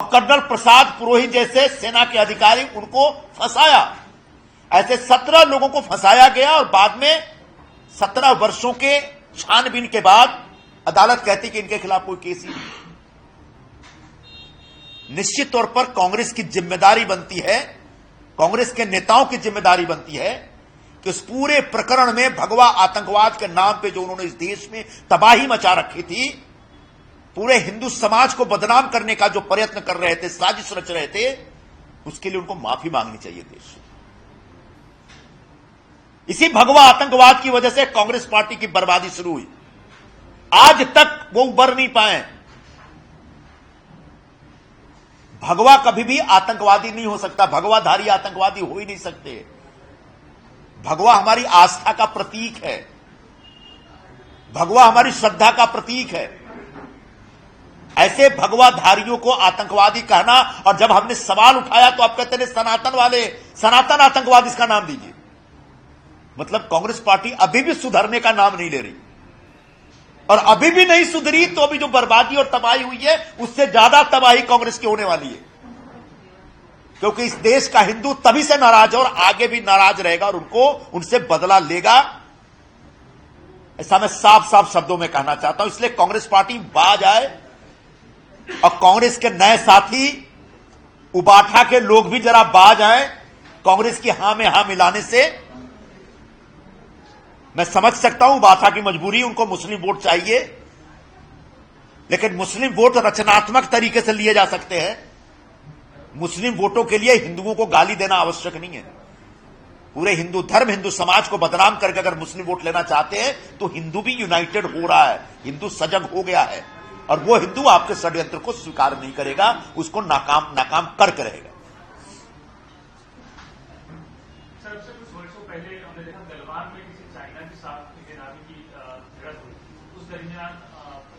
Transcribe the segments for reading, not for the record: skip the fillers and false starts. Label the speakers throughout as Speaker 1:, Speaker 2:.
Speaker 1: Colonel Prasad Purohit जैसे सेना के अधिकारी उनको फंसाया। ऐसे 17 लोगों को फंसाया गया और बाद में 17 वर्षों के छानबीन के बाद अदालत कहती कि इनके खिलाफ कोई केस ही नहीं। निश्चित तौर पर कांग्रेस की जिम्मेदारी बनती है, कांग्रेस के नेताओं की जिम्मेदारी बनती है कि उस पूरे प्रकरण में भगवा आतंकवाद के नाम पे जो उन्होंने इस देश में तबाही मचा रखी थी, पूरे हिंदू समाज को बदनाम करने का जो प्रयत्न कर रहे थे, साजिश रच रहे थे, उसके लिए उनको माफी मांगनी चाहिए देश से। इसी भगवा आतंकवाद की वजह से कांग्रेस पार्टी की बर्बादी शुरू हुई। आज तक वो उबर नहीं पाए। भगवा कभी भी आतंकवादी नहीं हो सकता, भगवाधारी आतंकवादी हो ही नहीं सकते। भगवा हमारी आस्था का प्रतीक है, भगवा हमारी श्रद्धा का प्रतीक है। ऐसे भगवाधारियों को आतंकवादी कहना, और जब हमने सवाल उठाया तो आप कहते हैं सनातन वाले, सनातन आतंकवाद इसका नाम दीजिए। मतलब कांग्रेस पार्टी अभी भी सुधरने का नाम नहीं ले रही, और अभी भी नहीं सुधरी तो अभी जो बर्बादी और तबाही हुई है उससे ज्यादा तबाही कांग्रेस की होने वाली है। क्योंकि इस देश का हिंदू तभी से नाराज है और आगे भी नाराज रहेगा और उनसे बदला लेगा। ऐसा मैं साफ साफ शब्दों में कहना चाहता हूं। इसलिए कांग्रेस पार्टी बाज आए और कांग्रेस के नए साथी उबाठा के लोग भी जरा बाज आए। कांग्रेस की हां में हां मिलाने से मैं समझ सकता हूं उबाठा की मजबूरी, उनको मुस्लिम वोट चाहिए, लेकिन मुस्लिम वोट रचनात्मक तरीके से लिए जा सकते हैं। मुस्लिम वोटों के लिए हिंदुओं को गाली देना आवश्यक नहीं है। पूरे हिंदू धर्म, हिंदू समाज को बदनाम करके अगर मुस्लिम वोट लेना चाहते हैं तो हिंदू भी यूनाइटेड हो रहा है, हिंदू सजग हो गया है, और वो हिंदू आपके षड्यंत्र को स्वीकार नहीं करेगा, उसको नाकाम करके रहेगा।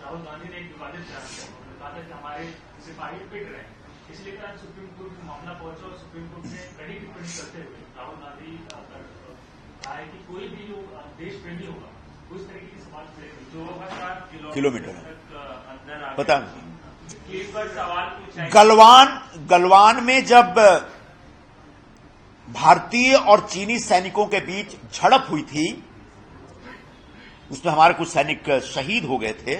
Speaker 2: राहुल गांधी ने एक विवादित बयान किया, उन्होंने कहा था कि हमारे सिपाही पिट रहे हैं, इसलिए आज सुप्रीम कोर्ट में मामला पहुंचा और सुप्रीम कोर्ट ने कड़ी टिप्पणी करते हुए राहुल गांधी कहा है कि कोई भी जो देश प्रेमी होगा उस तरीके की समाज प्रेमी जो 4 किलोमीटर
Speaker 1: पता
Speaker 2: सवाल पूछा।
Speaker 1: गलवान में जब भारतीय और चीनी सैनिकों के बीच झड़प हुई थी, उसमें हमारे कुछ सैनिक शहीद हो गए थे,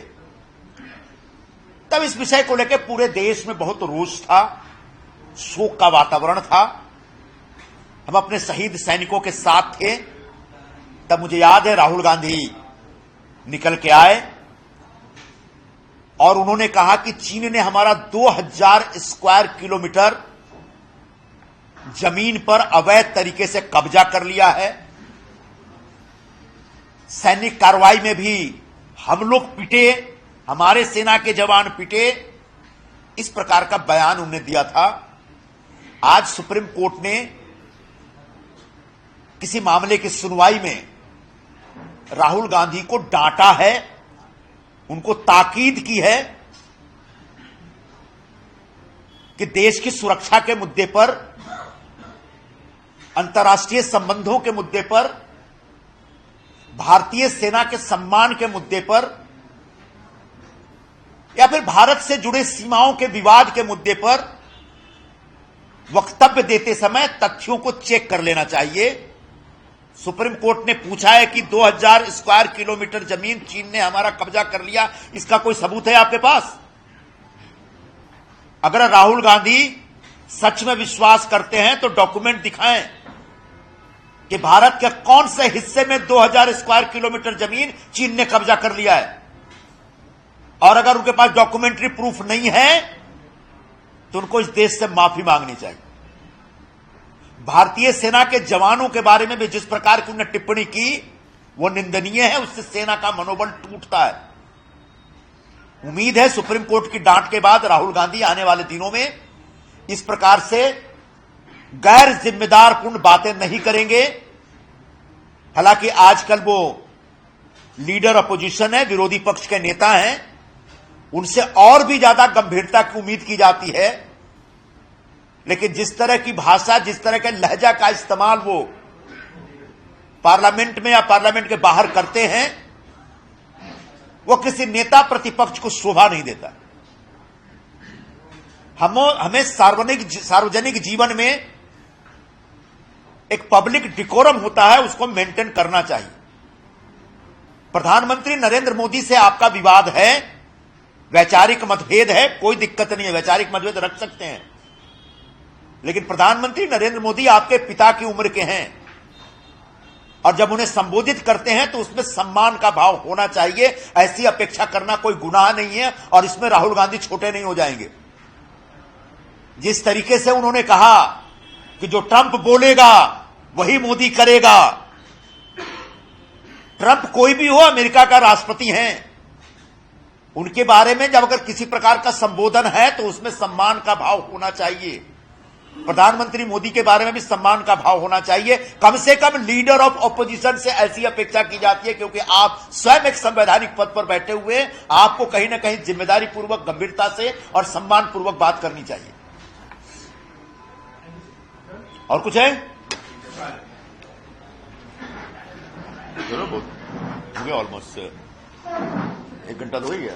Speaker 1: तब इस विषय को लेकर पूरे देश में बहुत रोष था, शोक का वातावरण था। हम अपने शहीद सैनिकों के साथ थे। तब मुझे याद है राहुल गांधी निकल के आए और उन्होंने कहा कि चीन ने हमारा 2000 स्क्वायर किलोमीटर जमीन पर अवैध तरीके से कब्जा कर लिया है। सैनिक कार्रवाई में भी हम लोग पिटे, हमारे सेना के जवान पिटे, इस प्रकार का बयान उन्होंने दिया था। आज सुप्रीम कोर्ट ने किसी मामले की सुनवाई में राहुल गांधी को डांटा है, उनको ताकीद की है कि देश की सुरक्षा के मुद्दे पर, अंतर्राष्ट्रीय संबंधों के मुद्दे पर, भारतीय सेना के सम्मान के मुद्दे पर, या फिर भारत से जुड़े सीमाओं के विवाद के मुद्दे पर वक्तव्य देते समय तथ्यों को चेक कर लेना चाहिए। सुप्रीम कोर्ट ने पूछा है कि 2000 स्क्वायर किलोमीटर जमीन चीन ने हमारा कब्जा कर लिया, इसका कोई सबूत है आपके पास? अगर राहुल गांधी सच में विश्वास करते हैं तो डॉक्यूमेंट दिखाएं कि भारत के कौन से हिस्से में 2000 स्क्वायर किलोमीटर जमीन चीन ने कब्जा कर लिया है। और अगर उनके पास डॉक्यूमेंट्री प्रूफ नहीं है तो उनको इस देश से माफी मांगनी चाहिए। भारतीय सेना के जवानों के बारे में भी जिस प्रकार की उन्होंने टिप्पणी की वो निंदनीय है, उससे सेना का मनोबल टूटता है। उम्मीद है सुप्रीम कोर्ट की डांट के बाद राहुल गांधी आने वाले दिनों में इस प्रकार से गैर जिम्मेदारपूर्ण बातें नहीं करेंगे। हालांकि आजकल वो लीडर अपोजिशन है, विरोधी पक्ष के नेता हैं, उनसे और भी ज्यादा गंभीरता की उम्मीद की जाती है। लेकिन जिस तरह की भाषा, जिस तरह के लहजा का इस्तेमाल वो पार्लियामेंट में या पार्लियामेंट के बाहर करते हैं, वो किसी नेता प्रतिपक्ष को शोभा नहीं देता। हमें सार्वजनिक जीवन में एक पब्लिक डिकोरम होता है, उसको मेंटेन करना चाहिए। प्रधानमंत्री नरेंद्र मोदी से आपका विवाद है, वैचारिक मतभेद है, कोई दिक्कत नहीं है, वैचारिक मतभेद रख सकते हैं, लेकिन प्रधानमंत्री नरेंद्र मोदी आपके पिता की उम्र के हैं और जब उन्हें संबोधित करते हैं तो उसमें सम्मान का भाव होना चाहिए। ऐसी अपेक्षा करना कोई गुनाह नहीं है और इसमें राहुल गांधी छोटे नहीं हो जाएंगे। जिस तरीके से उन्होंने कहा कि जो ट्रंप बोलेगा वही मोदी करेगा, ट्रंप कोई भी हो, अमेरिका का राष्ट्रपति हैं, उनके बारे में जब अगर किसी प्रकार का संबोधन है तो उसमें सम्मान का भाव होना चाहिए। प्रधानमंत्री मोदी के बारे में भी सम्मान का भाव होना चाहिए। कम से कम लीडर ऑफ ऑपोजिशन से ऐसी अपेक्षा की जाती है, क्योंकि आप स्वयं एक संवैधानिक पद पर बैठे हुए, आपको कहीं ना कहीं जिम्मेदारी पूर्वक, गंभीरता से और सम्मान पूर्वक बात करनी चाहिए। और कुछ है? चलो बहुत हो गया, ऑलमोस्ट 1 घंटा तो हो ही गया।